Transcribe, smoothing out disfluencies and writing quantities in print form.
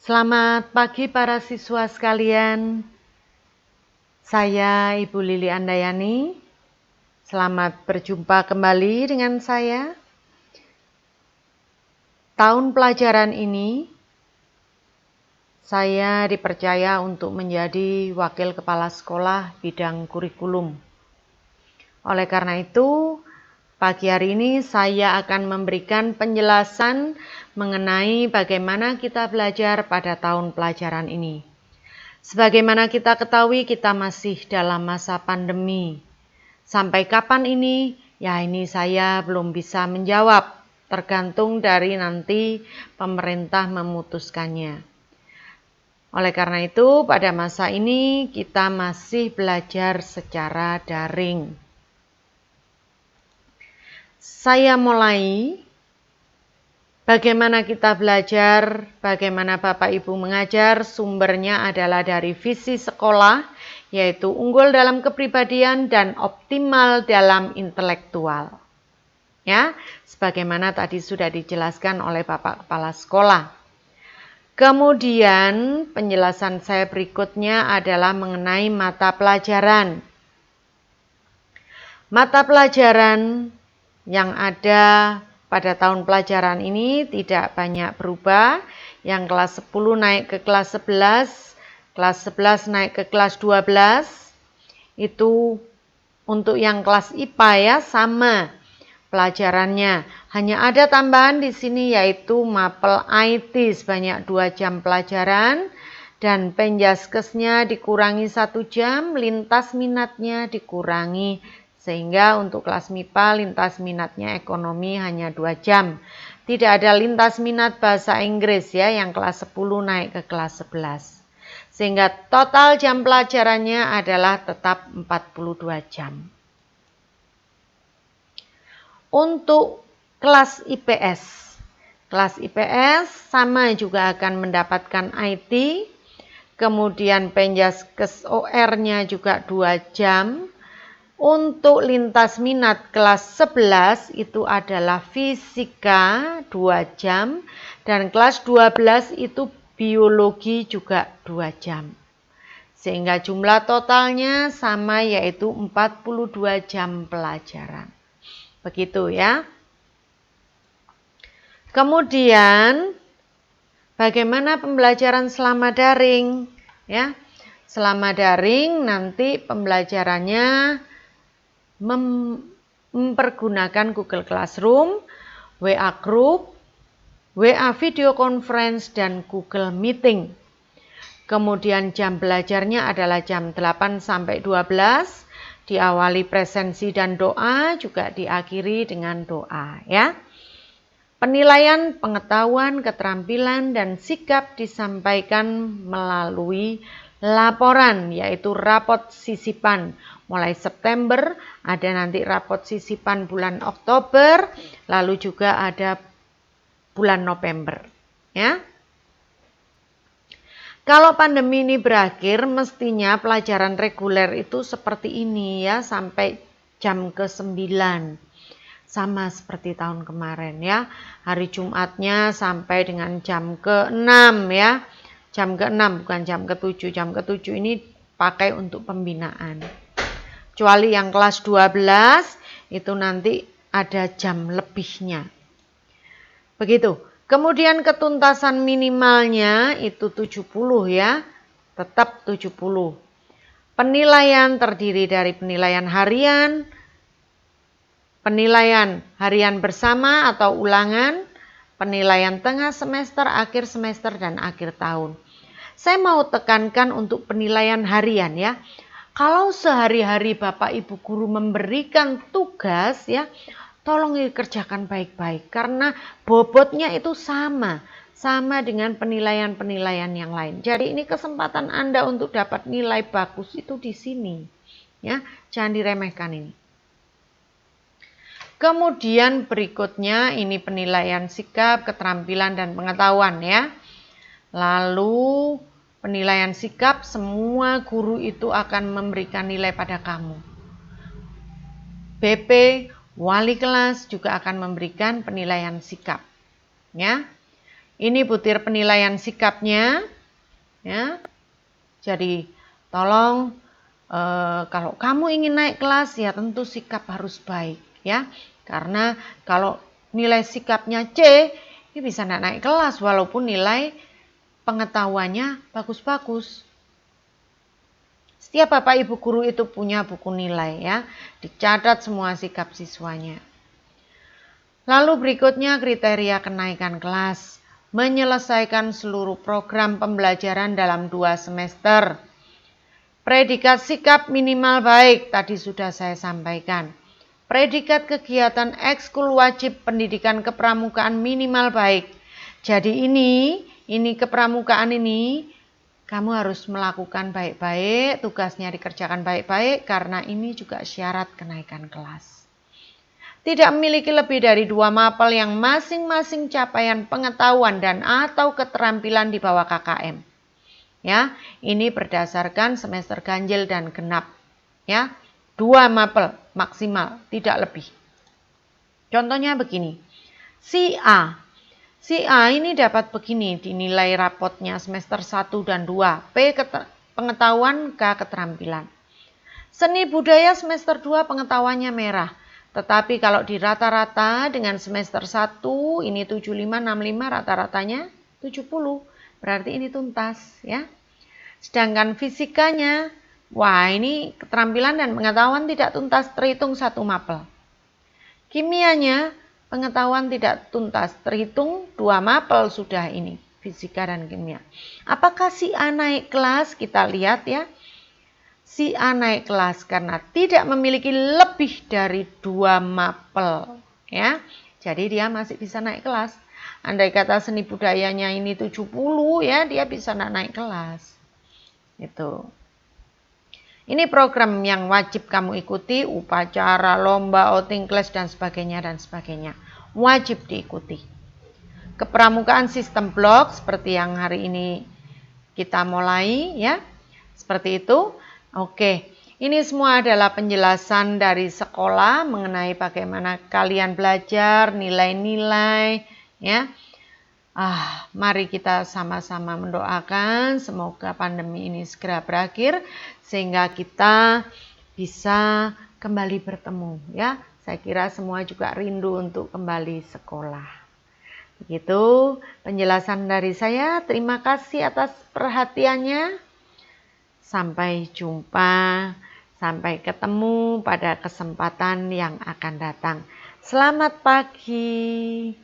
Selamat pagi para siswa sekalian. Saya Ibu Lili Andayani. Selamat berjumpa kembali dengan saya. Tahun pelajaran ini saya dipercaya untuk menjadi wakil kepala sekolah bidang kurikulum. Oleh karena itu, pagi hari ini saya akan memberikan penjelasan mengenai bagaimana kita belajar pada tahun pelajaran ini. Sebagaimana kita ketahui, kita masih dalam masa pandemi. Sampai kapan ini? Ya, ini saya belum bisa menjawab, tergantung dari nanti pemerintah memutuskannya. Oleh karena itu, pada masa ini kita masih belajar secara daring. Saya mulai. Bagaimana kita belajar, bagaimana Bapak Ibu mengajar, sumbernya adalah dari visi sekolah, yaitu unggul dalam kepribadian dan optimal dalam intelektual. Ya, sebagaimana tadi sudah dijelaskan oleh Bapak Kepala Sekolah. Kemudian penjelasan saya berikutnya adalah mengenai mata pelajaran. Mata pelajaran yang ada pada tahun pelajaran ini tidak banyak berubah. Yang kelas 10 naik ke kelas 11, kelas 11 naik ke kelas 12. Itu untuk yang kelas IPA ya, sama pelajarannya. Hanya ada tambahan di sini yaitu mapel IT sebanyak 2 jam pelajaran dan penjaskesnya dikurangi 1 jam, lintas minatnya dikurangi. Sehingga untuk kelas MIPA lintas minatnya ekonomi hanya 2 jam. Tidak ada lintas minat bahasa Inggris ya, yang kelas 10 naik ke kelas 11. Sehingga total jam pelajarannya adalah tetap 42 jam. Untuk kelas IPS. Kelas IPS sama juga akan mendapatkan IT. Kemudian penjaskes OR-nya juga 2 jam. Untuk lintas minat kelas 11 itu adalah fisika 2 jam dan kelas 12 itu biologi juga 2 jam. Sehingga jumlah totalnya sama yaitu 42 jam pelajaran. Begitu ya. Kemudian bagaimana pembelajaran selama daring ya? Selama daring nanti pembelajarannya mempergunakan Google Classroom, WA Group, WA Video Conference, dan Google Meeting. Kemudian jam belajarnya adalah jam 8 sampai 12, diawali presensi dan doa, juga diakhiri dengan doa ya. Penilaian, pengetahuan, keterampilan, dan sikap disampaikan melalui laporan, yaitu rapot sisipan. Mulai September ada nanti rapot sisipan bulan Oktober, lalu juga ada bulan November. Ya. Kalau pandemi ini berakhir, mestinya pelajaran reguler itu seperti ini ya, sampai jam ke-9. Sama seperti tahun kemarin ya. Hari Jumatnya sampai dengan jam ke-6 ya. Jam ke-6 bukan jam ke-7. Jam ke-7 ini pakai untuk pembinaan. Kecuali yang kelas 12 itu nanti ada jam lebihnya. Begitu. Kemudian ketuntasan minimalnya itu 70 ya. Tetap 70. Penilaian terdiri dari penilaian harian, penilaian harian bersama atau ulangan, penilaian tengah semester, akhir semester, dan akhir tahun. Saya mau tekankan untuk penilaian harian ya. Kalau sehari-hari Bapak Ibu guru memberikan tugas ya, tolong dikerjakan baik-baik karena bobotnya itu sama dengan penilaian-penilaian yang lain. Jadi ini kesempatan Anda untuk dapat nilai bagus itu di sini. Ya, jangan diremehkan ini. Kemudian berikutnya ini penilaian sikap, keterampilan, dan pengetahuan ya. Lalu penilaian sikap, semua guru itu akan memberikan nilai pada kamu. BP, wali kelas juga akan memberikan penilaian sikap. Ya. Ini butir penilaian sikapnya, ya. Jadi tolong kalau kamu ingin naik kelas ya tentu sikap harus baik, ya. Karena kalau nilai sikapnya C, ini bisa naik kelas walaupun nilai pengetahuannya bagus-bagus. Setiap Bapak Ibu guru itu punya buku nilai, ya. Dicatat semua sikap siswanya. Lalu berikutnya kriteria kenaikan kelas. Menyelesaikan seluruh program pembelajaran dalam 2 semester. Predikat sikap minimal baik, tadi sudah saya sampaikan. Predikat kegiatan ekskul wajib pendidikan kepramukaan minimal baik. Jadi ini kepramukaan ini, kamu harus melakukan baik-baik, tugasnya dikerjakan baik-baik, karena ini juga syarat kenaikan kelas. Tidak memiliki lebih dari 2 mapel yang masing-masing capaian pengetahuan dan atau keterampilan di bawah KKM. Ya, ini berdasarkan semester ganjil dan genap. Ya, 2 mapel maksimal, tidak lebih. Contohnya begini. Si A ini dapat begini dinilai rapotnya semester 1 dan 2. P pengetahuan, K keterampilan. Seni budaya semester 2 pengetahuannya merah. Tetapi kalau di rata-rata dengan semester 1 ini 75, 65, rata-ratanya 70. Berarti ini tuntas, ya. Sedangkan fisikanya, wah ini keterampilan dan pengetahuan tidak tuntas, terhitung 1 mapel. Kimianya, pengetahuan tidak tuntas, terhitung 2 mapel sudah ini, fisika dan kimia. Apakah si A naik kelas? Kita lihat, ya. Si A naik kelas karena tidak memiliki lebih dari 2 mapel, ya. Jadi dia masih bisa naik kelas. Andai kata seni budayanya ini 70, ya, dia bisa naik kelas. Itu. Ini program yang wajib kamu ikuti, upacara, lomba, outing class dan sebagainya dan sebagainya. Wajib diikuti. Kepramukaan sistem blok seperti yang hari ini kita mulai, ya. Seperti itu. Oke. Ini semua adalah penjelasan dari sekolah mengenai bagaimana kalian belajar, nilai-nilai, ya. Mari kita sama-sama mendoakan semoga pandemi ini segera berakhir sehingga kita bisa kembali bertemu, ya. Saya kira semua juga rindu untuk kembali sekolah. Begitu penjelasan dari saya. Terima kasih atas perhatiannya. Sampai jumpa, sampai ketemu pada kesempatan yang akan datang. Selamat pagi.